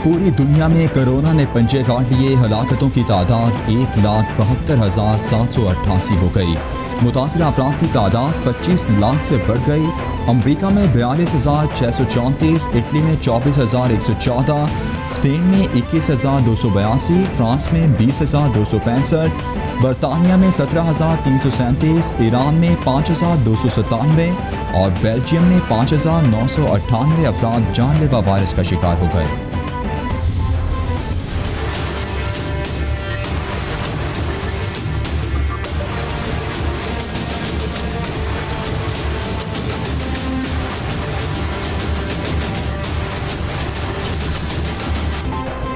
पूरी दुनिया में कोरोना ने पंजे गांठ लिए। हलाकतों की तादाद 1,72,788 हो गई। मुतासिर अफराद की तादाद 25 लाख से बढ़ गई। अमरीका में 42,634, इटली में 24,114, स्पेन में 21,282, फ्रांस में 20,265, बरतानिया में 17,337, ईरान में 5,297 और बेल्जियम में 5,998 अफराद जानलेवा वायरस का शिकार हो गए।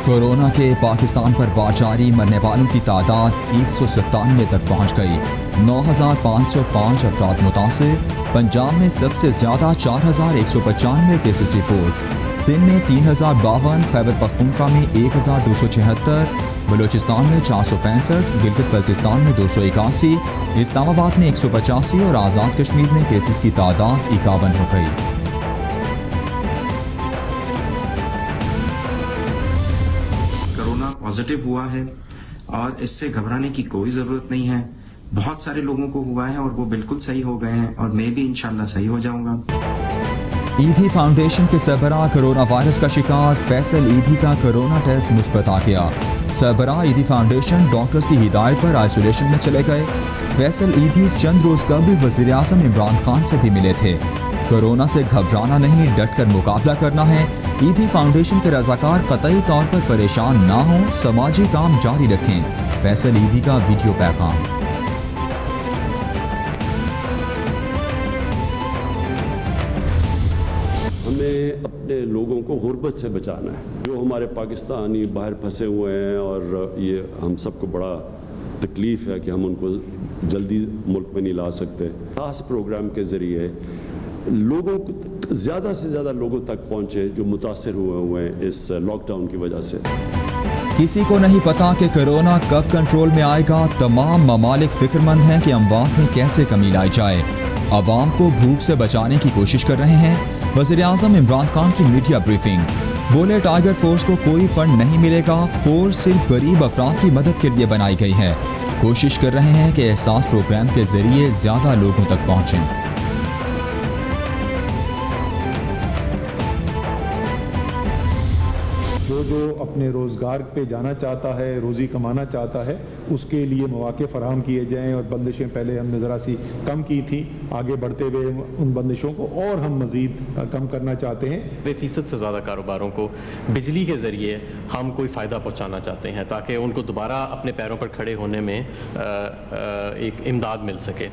कोरोना के पाकिस्तान पर वार जारी। मरने वालों की तादाद 197 तक पहुंच गई। 9,505 अफराद मुतासिर। पंजाब में सबसे ज़्यादा 4,195 केसेस रिपोर्ट। सिंध में 3,052, खैबर पख्तूनख्वा में 1,276, बलूचिस्तान में 465, गिलगित बल्तिस्तान में 281, इस्लामाबाद में 185 और आज़ाद कश्मीर में केसेस की तादाद 51 हो गई। पॉजिटिव हुआ है और इससे घबराने की कोई जरूरत नहीं है। बहुत सारे लोगों को हुआ है और वो बिल्कुल सही हो गए हैं और मैं भी इंशाल्लाह सही हो जाऊंगा। ईदी फाउंडेशन के सरबराह कोरोना वायरस का शिकार। फैसल ईदी का कोरोना टेस्ट मुस्बत आ गया। सरबराह ईदी फाउंडेशन डॉक्टर्स की हिदायत पर आइसोलेशन में चले गए। फैसल ईदी चंद रोज कबल वज़ीर आज़म इमरान खान से भी मिले थे। कोरोना से घबराना नहीं, डटकर मुकाबला करना है। ईदी फाउंडेशन के रज़ाकार कतई तौर पर परेशान ना हों, समाजी काम जारी रखें। फैसल ईदी का वीडियो पैगाम। हमें अपने लोगों को गुर्बत से बचाना है। जो हमारे पाकिस्तानी बाहर फंसे हुए हैं और ये हम सबको बड़ा तकलीफ़ है कि हम उनको जल्दी मुल्क में नहीं ला सकते। खास प्रोग्राम के ज़रिए लोगों को ज़्यादा से ज़्यादा लोगों तक पहुँचे जो मुतासिर हुए हैं इस लॉकडाउन की वजह से। किसी को नहीं पता कि कोरोना कब कंट्रोल में आएगा। तमाम ममालिक फिक्रमंद हैं कि अमवात में कैसे कमी लाई जाए। अवाम को भूख से बचाने की कोशिश कर रहे हैं। वज़ीर आज़म इमरान खान की मीडिया ब्रीफिंग। बोले टाइगर फोर्स को कोई फंड नहीं मिलेगा। फोर्स सिर्फ गरीब अफराद की मदद के लिए बनाई गई है। कोशिश कर रहे हैं कि एहसास प्रोग्राम के जरिए ज़्यादा लोगों तक पहुँचें। जो अपने रोज़गार पे जाना चाहता है, रोज़ी कमाना चाहता है, उसके लिए मौके फराहम किए जाएं और बंदिशें पहले हमने ज़रा सी कम की थी। आगे बढ़ते हुए उन बंदिशों को और हम मज़ीद कम करना चाहते हैं। 90% से ज़्यादा कारोबारों को बिजली के ज़रिए हम कोई फ़ायदा पहुँचाना चाहते हैं ताकि उनको दोबारा अपने पैरों पर खड़े होने में एक इमदाद मिल सके।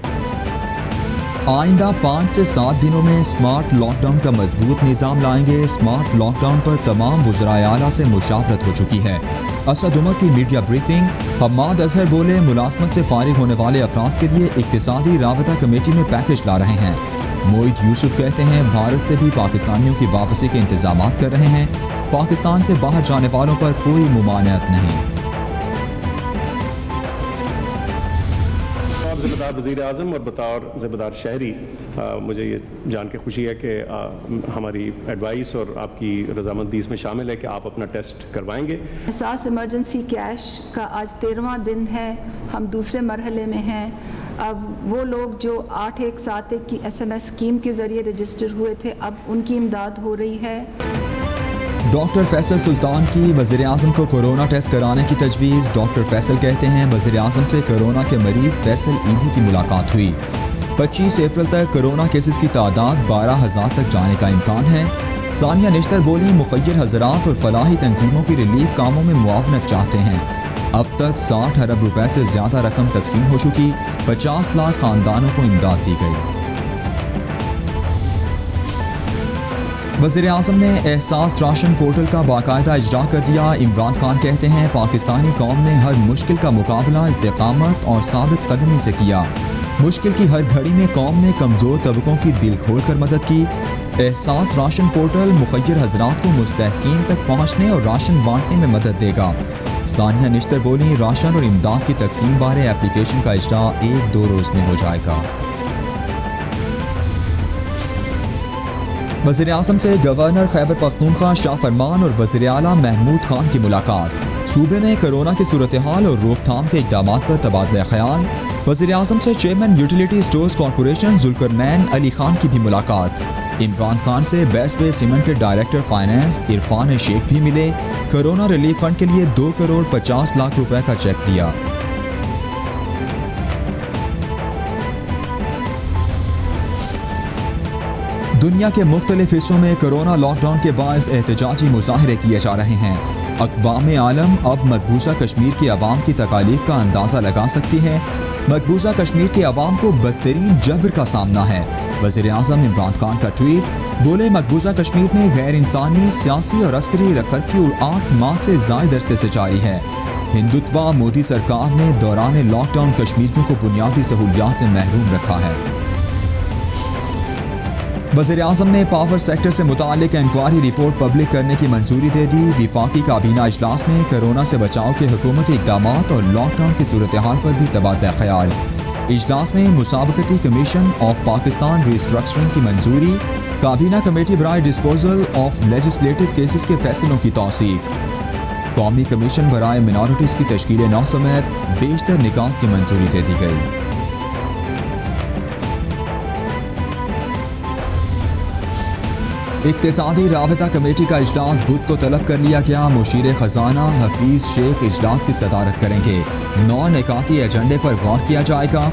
आइंदा 5 से 7 दिनों में स्मार्ट लॉकडाउन का मजबूत निज़ाम लाएंगे। स्मार्ट लॉकडाउन पर तमाम वज़राए आला से मुशावरत हो चुकी है। असद उमर की मीडिया ब्रीफिंग। हम्माद अजहर बोले मुलाजमत से फारिग होने वाले अफराद के लिए इक्तिसादी राबता कमेटी में पैकेज ला रहे हैं। मोइद यूसुफ कहते हैं भारत से भी पाकिस्तानियों की वापसी के इंतजाम कर रहे हैं। पाकिस्तान से बाहर जाने वालों पर कोई मुमानियत नहीं। ज़िम्मेदार वज़ीर आज़म और बतौर ज़िम्मेदार शहरी मुझे ये जान के खुशी है कि हमारी एडवाइस और आपकी रज़ामंदी इसमें शामिल है कि आप अपना टेस्ट करवाएंगे। एहसास इमरजेंसी कैश का आज 13वां दिन है। हम दूसरे मरहले में हैं। अब वो लोग जो 8171 की SMS स्कीम के ज़रिए रजिस्टर हुए थे, अब उनकी इमदाद हो रही है। डॉक्टर फैसल सुल्तान की वज़ीर आज़म को कोरोना टेस्ट कराने की तजवीज़। डॉक्टर फैसल कहते हैं वज़ीर आज़म से कोरोना के मरीज़ फैसल ईदी की मुलाकात हुई। 25 अप्रैल तक कोरोना केसेस की तादाद 12,000 तक जाने का इम्कान है। सानिया निश्तर बोली मुखय्यर हज़रात और फलाही तंजीमों की रिलीफ कामों में मुआवनत चाहते हैं। अब तक 60 अरब रुपए से ज़्यादा रकम तकसीम हो चुकी। 50 लाख ख़ानदानों को इमदाद दी गई। वज़ीर आज़म ने एहसास राशन पोर्टल का बाकायदा इजरा कर दिया। इमरान खान कहते हैं पाकिस्तानी कौम ने हर मुश्किल का मुकाबला इस्तेकामत और साबित कदमी से किया। मुश्किल की हर घड़ी में कौम ने कमज़ोर तबकों की दिल खोल कर मदद की। एहसास राशन पोर्टल मुखय्यर हज़रात को मुस्तहकीन तक पहुँचने और राशन बांटने में मदद देगा। सानिया निश्तर बोली राशन और इमदाद की तकसीम बारे एप्लीकेशन का इजरा 1-2 रोज़ में हो जाएगा। वज़ीर आज़म से गवर्नर खैबर पख्तूनख्वा शाह फरमान और वज़ीर आला महमूद खान की मुलाकात। सूबे में कोरोना की सूरत हाल और रोकथाम के इक़दामात पर तबादला ख्याल। वज़ीर आज़म से chairman utility stores corporation Zulqarnain Ali Khan की भी मुलाकात। इमरान खान से बेस्टवे सीमेंट के डायरेक्टर फाइनेंस इरफान शेख भी मिले। कोरोना रिलीफ फंड के लिए 2 करोड़ 50 लाख रुपए का चेक दिया। दुनिया के मुख्तलिफ हिस्सों में कोरोना लॉकडाउन के बायस एहतजाजी मुजाहरे किए जा रहे हैं। अक़वाम आलम अब मकबूजा कश्मीर की आवाम की तकालीफ का अंदाज़ा लगा सकती है। मकबूजा कश्मीर के आवाम को बदतरीन जबर का सामना है। वज़ीर आज़म इमरान खान का ट्वीट, बोले मकबूजा कश्मीर में गैर इंसानी सियासी और अस्करी कर्फ्यू 8 माह से ज़ायद अरसे से जारी है। हिंदुत्वा मोदी सरकार ने दौरान लॉकडाउन कश्मीरियों को बुनियादी सहूलियात से महरूम रखा है। वज़ीर आज़म ने पावर सेक्टर से मुतालिक इंक्वायरी रिपोर्ट पब्लिक करने की मंजूरी दे दी। विफाकी काबीना इजलास में कोरोना से बचाव के हुकूमती इक़दामात और लॉकडाउन की सूरत हाल पर भी तबादला ख्याल। इजलास में मुसाबकती कमीशन ऑफ पाकिस्तान रिस्ट्रक्चरिंग की मंजूरी। काबीना कमेटी बराए डिस्पोजल ऑफ लेजिस्लेटिव केसेस के फैसलों की तौसीक। कौमी कमीशन बराए मिनॉरिटीज़ की तश्कील 9 समेत बेशतर निकात की मंजूरी दे दी गई। इक्तिसादी राबता कमेटी का इजलास बुध को तलब कर लिया गया। मुशीर खजाना हफीज शेख इजलास की सदारत करेंगे। 9 निकाती एजेंडे पर गौर किया जाएगा।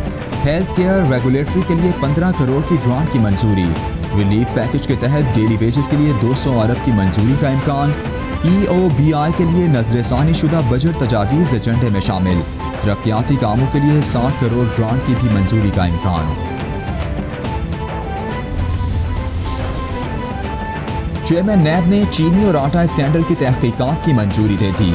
हेल्थ केयर रेगुलेटरी के लिए 15 करोड़ की ग्रांट की मंजूरी। रिलीफ पैकेज के तहत डेली वेजेस के लिए 200 अरब की मंजूरी का इम्कान। EOBI के लिए नजरसानी शुदा बजट तजावीज़ एजेंडे में शामिल। तरक्याती कामों के लिए 60 करोड़ ग्रांट की भी मंजूरी का इम्कान। चेयरमैन नैब ने चीनी और आटा स्कैंडल की तहकीकात की मंजूरी दे दी।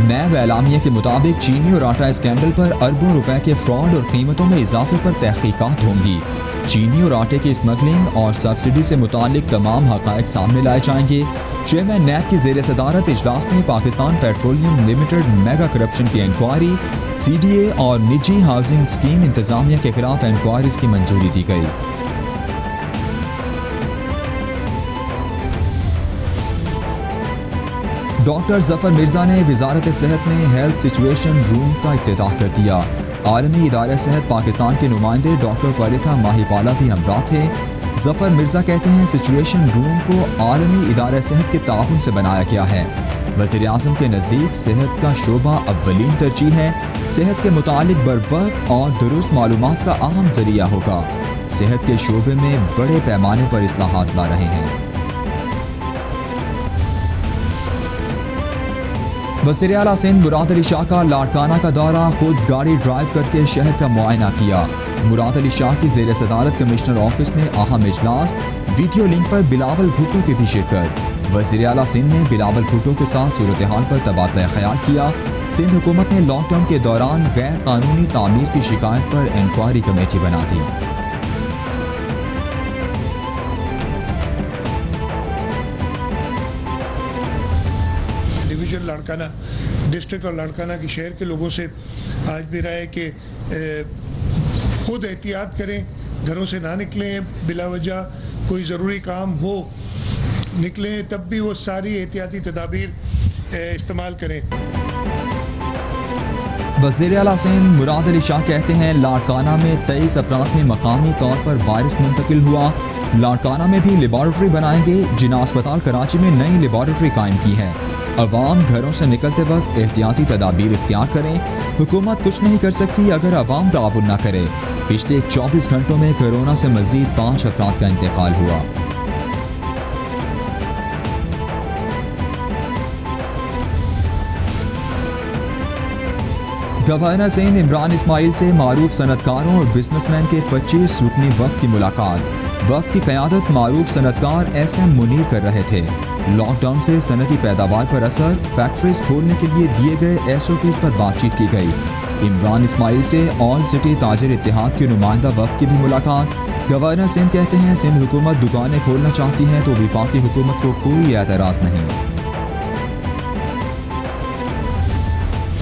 नैब एलामिया के मुताबिक चीनी और आटा स्कैंडल पर अरबों रुपए के फ्रॉड और कीमतों में इजाफे पर तहकीकात होंगी। चीनी और आटे की स्मगलिंग और सब्सिडी से मुतालिक तमाम हक़ाइक़ सामने लाए जाएंगे। चेयरमैन नैब की ज़ेर सदारत इजलास में Pakistan petroleum limited mega corruption की इंक्वायरी, CDA और निजी हाउसिंग स्कीम इंतजामिया के खिलाफ इंक्वायरीज की मंजूरी दी गई। डॉक्टर जफर मिर्जा ने वजारत सेहत में हेल्थ सिचुएशन रूम का इफ्तिताह कर दिया। आलमी इदारे सेहत पाकिस्तान के नुमाइंदे डॉक्टर परिथा माहिपाला भी हमरा थे। जफर मिर्जा कहते हैं सिचुएशन रूम को आलमी इदारे सेहत के ताउन से बनाया गया है। वज़ीर आज़म के नज़दीक सेहत का शोबा अव्वलीन तरजीह है। सेहत के मुतालिक बरवक्त और दुरुस्त मालूमात का अहम जरिया होगा। सेहत के शोबे में बड़े पैमाने पर इस्लाहात ला रहे हैं। वज़ीर आला सिंध मुराद अली शाह का लाड़काना का दौरा, खुद गाड़ी ड्राइव करके शहर का मुआयना किया। मुराद अली शाह की ज़ेर सदारत कमिश्नर ऑफिस में अहम इजलास, वीडियो लिंक पर बिलावल भुट्टो की भी शिरकत। वज़ीर आला सिंध ने बिलावल भुट्टो के साथ सूरत हाल पर तबादला ख्याल किया। सिंध हुकूमत ने लॉकडाउन के दौरान गैर कानूनी तामीर की शिकायत पर इंक्वायरी कमेटी बना दी। लाड़काना डिस्ट्रिक्ट और लाड़काना के शहर के लोगों से आज भी रहा है कि खुद एहतियात करें, घरों से ना निकलें, बिलावजह कोई ज़रूरी काम हो निकलें तब भी वो सारी एहतियाती तदाबीर इस्तेमाल करें। वज़ीर आला सिंध मुराद अली शाह कहते हैं लाड़काना में 23 अफराद में मकामी तौर पर वायरस मुंतकिल हुआ। लाड़काना में भी लेबॉरेटरी बनाएंगे। जिना अस्पताल कराची में नई लेबॉरेटरी कायम की है। अवाम घरों से निकलते वक्त एहतियाती तदाबीर इख्तियार करें। हुकूमत कुछ नहीं कर सकती अगर अवाम ताउन न करे। पिछले 24 घंटों में कोरोना से मजीद 5 अफराद का इंतकाल हुआ। गवर्नर सिंध इमरान इस्माइल से मारूफ सनतकारों और बिजनेसमैन के 25 रुकनी वफ्द की मुलाकात। वफ्द की क़यादत मारूफ सनतकार SM मुनीर कर रहे थे। लॉकडाउन से सनती पैदावार पर असर, फैक्ट्रीज खोलने के लिए दिए गए SOPs पर बातचीत की गई। इमरान इस्माइल से ऑल सिटी ताजिर इत्तेहाद के नुमाइंदा वफ्द की भी मुलाकात। गवर्नर सिंध कहते हैं सिंध हुकूमत दुकानें खोलना चाहती है तो विफाकी हुकूमत को कोई एतराज़ नहीं।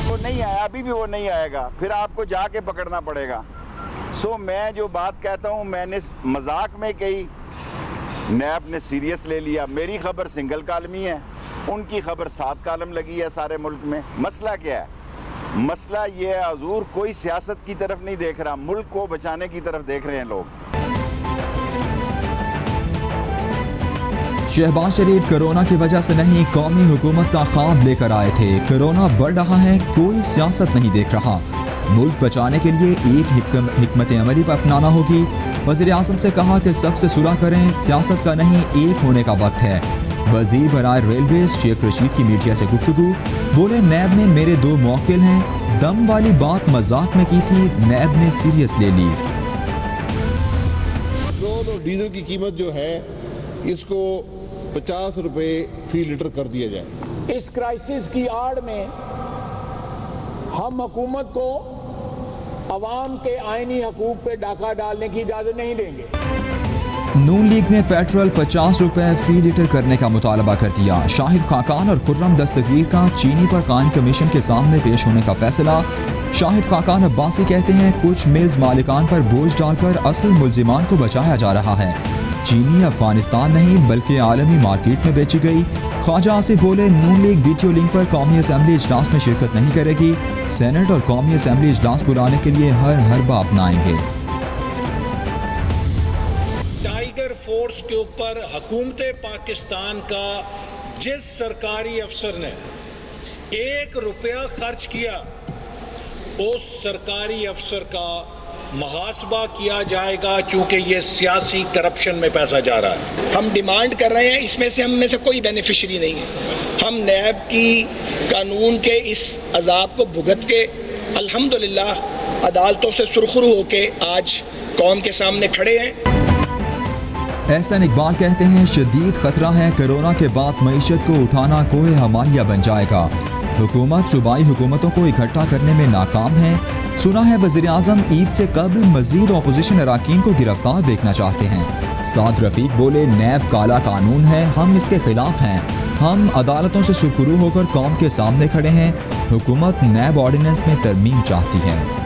वो नहीं आया, अभी भी वो नहीं आएगा, फिर आपको जाके पकड़ना पड़ेगा। सो मैं जो बात कहता हूँ मैंने मजाक में कही, नैब ने सीरियस ले लिया। मेरी खबर सिंगल कालमी है, उनकी खबर 7 कालम लगी है सारे मुल्क में। मसला क्या है? मसला ये है हजूर, कोई सियासत की तरफ नहीं देख रहा, मुल्क को बचाने की तरफ देख रहे हैं लोग। शहबाज शरीफ कोरोना की वजह से नहीं, कौमी हुकूमत का ख्वाब लेकर आए थे। कोरोना बढ़ रहा है, कोई सियासत नहीं देख रहा। मुल्क बचाने के लिए एक हिकमत अमली पर अपनाना होगी। वज़ीर आज़म से कहा कि सबसे सुलह करें, सियासत का नहीं, एक होने का वक्त है। वज़ीर बराए रेलवे शेख रशीद की मीडिया से गुफ्तगू, बोले नैब में मेरे 2 मौकिल हैं। दम वाली बात मजाक में की थी, नैब ने सीरियस ले ली। पेट्रोल और डीजल की कीमत जो है इसको 50 रुपए फी लीटर कर दिया जाए। इस क्राइसिस की आड़ में हम हुकूमत को अवाम के आईनी हकूक पे डाका डालने की इजाजत नहीं देंगे। नून लीग ने पेट्रोल 50 रुपए फी लीटर करने का मुतालबा कर दिया। शाहिद खाकान और खुर्रम दस्तगीर का चीनी पर कायम कमीशन के सामने पेश होने का फैसला। शाहिद खाकान अब्बासी कहते हैं कुछ मिल्स मालिकान पर बोझ डालकर असल मुल्जिमान को बचाया जा रहा है। चीनी अफगानिस्तान नहीं बल्कि आलमी मार्केट में बेची गई। ख्वाजा आसिफ बोले नून लीग वीडियो लिंक पर कौमी असम्बली इजलास में शिरकत नहीं करेगी। सेनेट और कौमी असम्बली इजलास बुलाने के लिए हर हरबा अपनाएंगे। टाइगर फोर्स के ऊपर हुकूमत पाकिस्तान का जिस सरकारी अफसर ने 1 रुपया खर्च किया, उस सरकारी अफसर का मुहासबा किया जाएगा, चूंकि ये सियासी करप्शन में पैसा जा रहा है। हम डिमांड कर रहे हैं, इसमें से हम में से कोई बेनिफिशरी नहीं है। हम नैब की कानून के इस अजाब को भुगत के अल्हम्दुलिल्लाह अदालतों से सुरखरू होके आज कौम के सामने खड़े हैं। एहसन इकबाल कहते हैं शदीद खतरा है, कोरोना के बाद मईशत को उठाना कोहे हमालिया बन जाएगा। हुकूमत सूबाई हुकूमतों को इकट्ठा करने में नाकाम है। सुना है वज़ीर आज़म ईद से कबल मजीद अपोजिशन अराकीन को गिरफ्तार देखना चाहते हैं। साद रफीक बोले नैब काला कानून है, हम इसके खिलाफ हैं। हम अदालतों से सुरखरू होकर कौम के सामने खड़े हैं। हुकूमत नैब ऑर्डिनेंस में तरमीम चाहती है।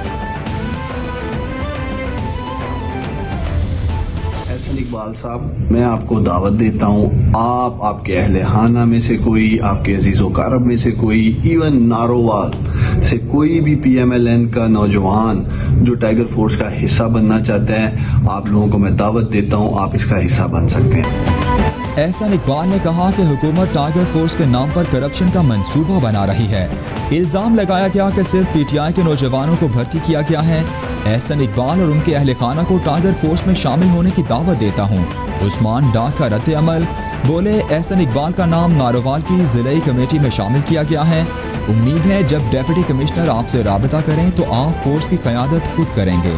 एहसन इकबाल साहब, मैं आपको दावत देता हूँ, आप, आपके अहले खाना में से कोई, आपके अजीज़ो कारब में से कोई, इवन नारोवाल से कोई भी PMLN का नौजवान जो टाइगर फोर्स का हिस्सा बनना चाहता है, आप लोगों को मैं दावत देता हूँ, आप इसका हिस्सा बन सकते हैं। एहसन इकबाल ने कहा कि हुकूमत टाइगर फोर्स के नाम पर करप्शन का मंसूबा बना रही है। इल्जाम लगाया गया कि सिर्फ PTI के नौजवानों को भर्ती किया गया है। एहसन इकबाल और उनके अहले खाना को टाइगर फोर्स में शामिल होने की दावत देता हूँ। उस्मान डाक का रद्द अमल, बोले एहसन इकबाल का नाम नारोवाल की जिलाई कमेटी में शामिल किया गया है। उम्मीद है जब डिप्टी कमिश्नर आपसे राबता करें तो आप फोर्स की क़यादत खुद करेंगे।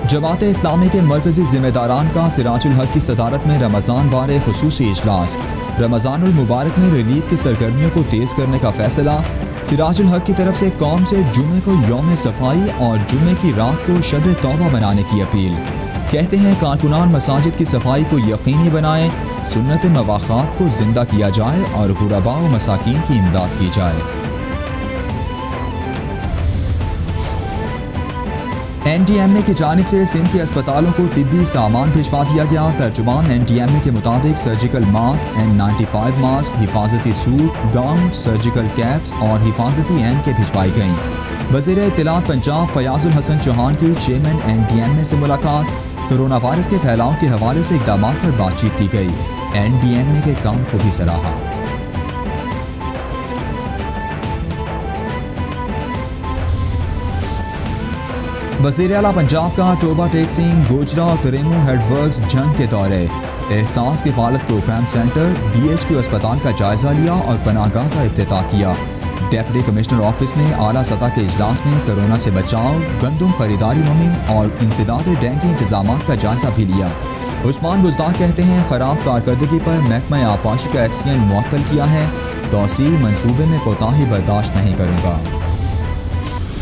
जमात इस्लामी के मरकजी जिम्मेदारान का सिराजुल हक की सदारत में रमज़ान बारे खुसूसी इजलास। रमज़ानुल मुबारक में रिलीफ की सरगर्मियों को तेज़ करने का फैसला। सिराजुल हक की तरफ से कौम से जुमे को यौम सफाई और जुमे की रात को शब तौबा बनाने की अपील। कहते हैं कारकुनान मसाजिद की सफाई को यकीनी बनाएं, सुन्नत मवाक़ात को जिंदा किया जाए और गुरबा व मसाकीन की इमदाद की जाए। NDMA की जानिब से सिंध के अस्पतालों को तिब्बी सामान भिजवा दिया गया। तर्जुमान NDMA के मुताबिक सर्जिकल मास्क, N95 मास्क, हिफाजती सूट, गाउन, सर्जिकल कैप्स और हिफाजती एन के भिजवाई गईं। वज़ीर इत्तलात पंजाब फयाजुल हसन चौहान की चेयरमैन NDMA से मुलाकात। कोरोना वायरस के फैलाव के हवाले से इक़दामात पर बातचीत की गई। NDMA के काम को भी सराहा। वज़ीर आला पंजाब का टोबा टेक सिंह, गोजरा और करेमू हेडवर्क्स जंग के दौरे। एहसास किफ़ालत प्रोग्राम सेंटर DHQ अस्पताल का जायजा लिया और पनाहगाह का इफ्तिताह किया। डिप्टी कमिश्नर ऑफिस में आला सतह के इजलास में कोरोना से बचाव, गंदम खरीदारी मुहिम और इंसदाद डेंगू इंतजाम का जायजा भी लिया। उस्मान बुज़दार कहते हैं खराब कारकर्दगी पर महकमा आबपाशी का एक्सीएन मुअत्तल किया है। तौसील मंसूबे में कोताही बर्दाश्त नहीं करूँगा।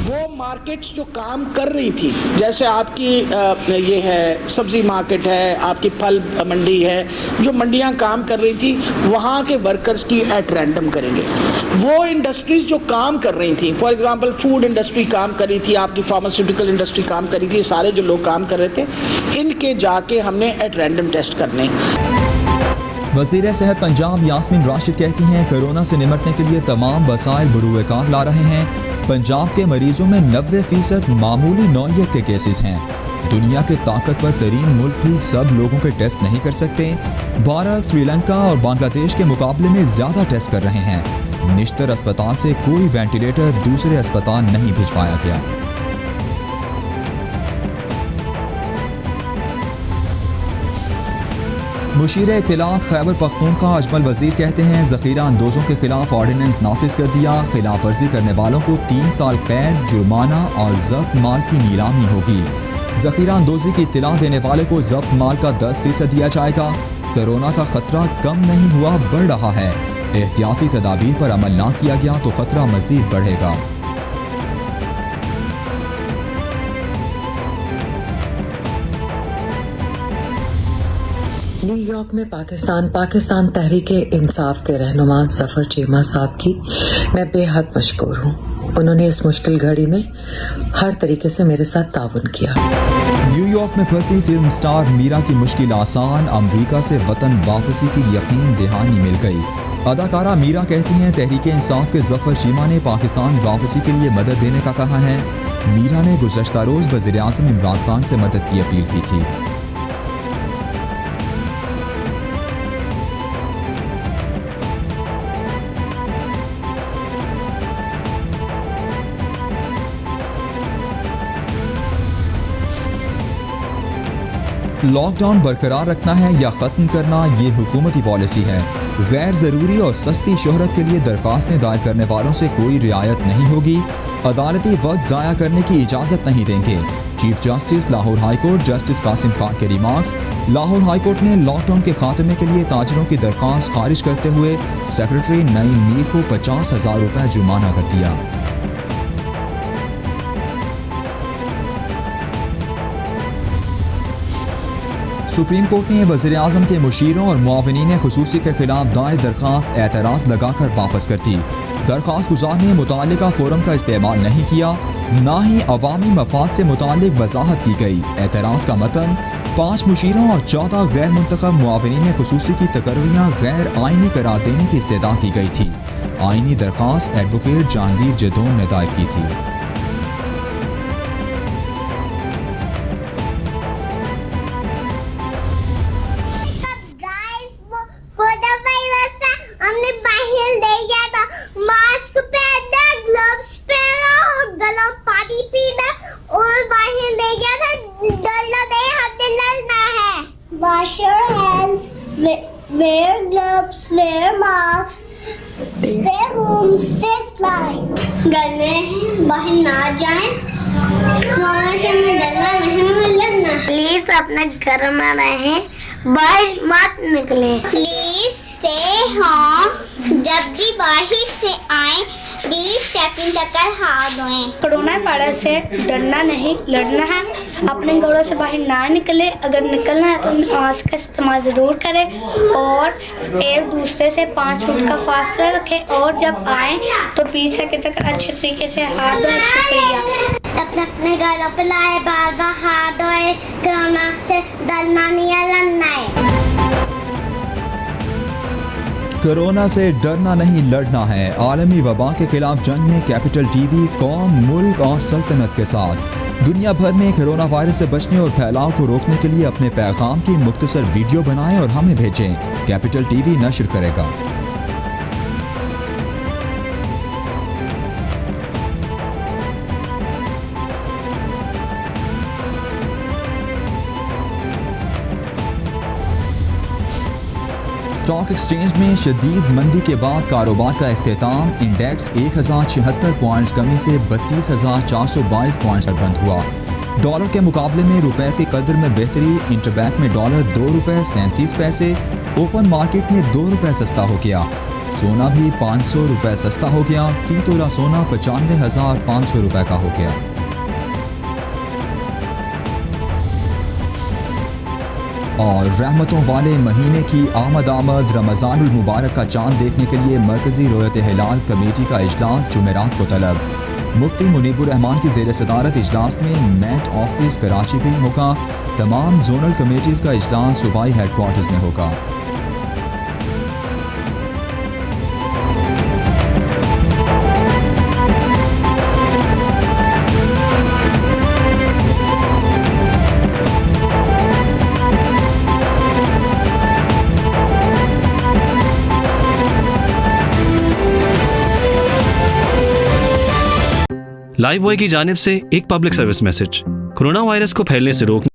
वो मार्केट्स जो काम कर रही थी, जैसे आपकी ये है सब्जी मार्केट है, आपकी फल मंडी है, जो मंडियां काम कर रही थी वहाँ के वर्कर्स की एट रैंडम करेंगे। वो इंडस्ट्रीज जो काम कर रही थी, फॉर एग्जांपल फूड इंडस्ट्री काम कर रही थी, आपकी फार्मास्यूटिकल इंडस्ट्री काम कर रही थी, सारे जो लोग काम कर रहे थे इनके जाके हमने एट रैंडम टेस्ट करने। वज़ीर सेहत पंजाब यास्मीन राशिद कहती हैं कोरोना से निपटने के लिए तमाम वसाइल बरूए कार ला रहे हैं। पंजाब के मरीजों में 90% मामूली नौइयत के केसेस हैं। दुनिया के ताकतवर तरीन मुल्क भी सब लोगों के टेस्ट नहीं कर सकते। भारत, श्रीलंका और बांग्लादेश के मुकाबले में ज्यादा टेस्ट कर रहे हैं। निश्तर अस्पताल से कोई वेंटिलेटर दूसरे अस्पताल नहीं भिजवाया गया। मुशीर इत्तलात खैबर पख्तूनख्वा अजमल वजीर कहते हैं ज़ख़ीरा अंदोज़ों के खिलाफ ऑर्डिनेंस नाफिज कर दिया। खिलाफ वर्जी करने वालों को 3 साल कैद, जुर्माना और जब्त माल की नीलामी होगी। ज़ख़ीरा अंदोज़ी की इत्तला देने वाले को जब्त माल का 10% दिया जाएगा। कोरोना का खतरा कम नहीं हुआ, बढ़ रहा है। एहतियाती तदाबीर पर अमल ना किया गया तो खतरा मजीद बढ़ेगा। न्यूयॉर्क में पाकिस्तान तहरीक इंसाफ के रहनुमा ज़फ़र चीमा साहब की मैं बेहद मशकूर हूँ। उन्होंने इस मुश्किल घड़ी में हर तरीके से मेरे साथ ताउन किया। न्यूयॉर्क में फंसी फिल्म स्टार मीरा की मुश्किल आसान, अमरीका से वतन वापसी की यकीन दहानी मिल गई। अदाकारा मीरा कहती हैं तहरीक इंसाफ के ज़फ़र चीमा ने पाकिस्तान वापसी के लिए मदद देने का कहा है। मीरा ने गुज़श्ता रोज़ वज़ीर आज़म इमरान खान से मदद की अपील की थी। लॉकडाउन बरकरार रखना है या ख़त्म करना, ये हुकूमती पॉलिसी है। गैर ज़रूरी और सस्ती शोहरत के लिए दरख्वास्तें दायर करने वालों से कोई रियायत नहीं होगी। अदालती वक्त ज़ाया करने की इजाज़त नहीं देंगे। Chief justice Lahore high court justice Qasim Khan के रिमार्क्स। लाहौर हाई कोर्ट ने लॉकडाउन के खात्मे के लिए ताजरों की दरख्वास्त खारिज करते हुए सेक्रेटरी नईम मीर को 50,000 रुपये जुर्माना कर दिया। सुप्रीम कोर्ट ने वज़ीर आज़म के मुशीरों और मुआविनीन खुसूसी के खिलाफ दायर दरख्वास्त एतराज़ लगाकर वापस कर दी। दरख्वास्त गुज़ार ने मुतालिका फोरम का इस्तेमाल नहीं किया, ना ही अवामी मफाद से मुतालिक वजाहत की गई। एतराज़ का मतन 5 मुशीरों और 14 गैर मुंतखब मुआविनीन खुसूसी की तकर्रियाँ गैर आइनी करार देने की इस्तेदा की गई थी। आइनी दरख्वास्त एडवोकेट जहांगीर जदोन ने दायर की थी। Wash your hands, wear gloves, wear masks, stay home, stay fly. घर में बाहर ना जाएं, कोरोना से हमें डरना नहीं, लगना। प्लीज अपने घर में रहें, बाहर मत निकलें। प्लीज stay home, जब भी बाहर से आएं, 20 सेकंड तक हाथ धोएं। कोरोना वायरस से डरना नहीं, लड़ना है। अपने घरों से बाहर ना निकले, अगर निकलना है तो मास्क का इस्तेमाल ज़रूर करें और एक दूसरे से 5 फुट का फासला रखें और जब आए तो 20 सेकंड तक अच्छे तरीके से हाथ धोएं। शुक्रिया। अपने घरों पे लाए, बार बार हाथ धोए। कोरोना से डरना नहीं है, लड़ना है। कोरोना से डरना नहीं, लड़ना है। आलमी वबा के खिलाफ जंग में कैपिटल टीवी कौम, मुल्क और सल्तनत के साथ दुनिया भर में कोरोना वायरस से बचने और फैलाव को रोकने के लिए अपने पैगाम की मुख्तसर वीडियो बनाएं और हमें भेजें। कैपिटल टीवी नश्र करेगा। स्टॉक एक्सचेंज में शदीद मंदी के बाद कारोबार का इख्तिताम। इंडेक्स 1076 पॉइंट्स कमी से 32,422 पॉइंट्स पर बंद हुआ। डॉलर के मुकाबले में रुपए की कदर में बेहतरी। इंटरबैंक में डॉलर 2 रुपए 37 पैसे, ओपन मार्केट में 2 रुपए सस्ता हो गया। सोना भी 500 रुपए सस्ता हो गया। फी तोला सोना 95,500 रुपए का हो गया। और रहमतों वाले महीने की आमद रमज़ानुल मुबारक का चांद देखने के लिए मरकजी रोयत हिलाल कमेटी का इजलास जुमेरात को तलब। मुफ्ती मुनीबुर रहमान की ज़ेर सदारत इजलास में मैट ऑफिस कराची में होगा। तमाम जोनल कमेटीज़ का इजलास सूबाई हेडक्वार्टर्स में होगा। लाइव बॉय की जानिब से एक public service message. Corona virus को फैलने से रोकने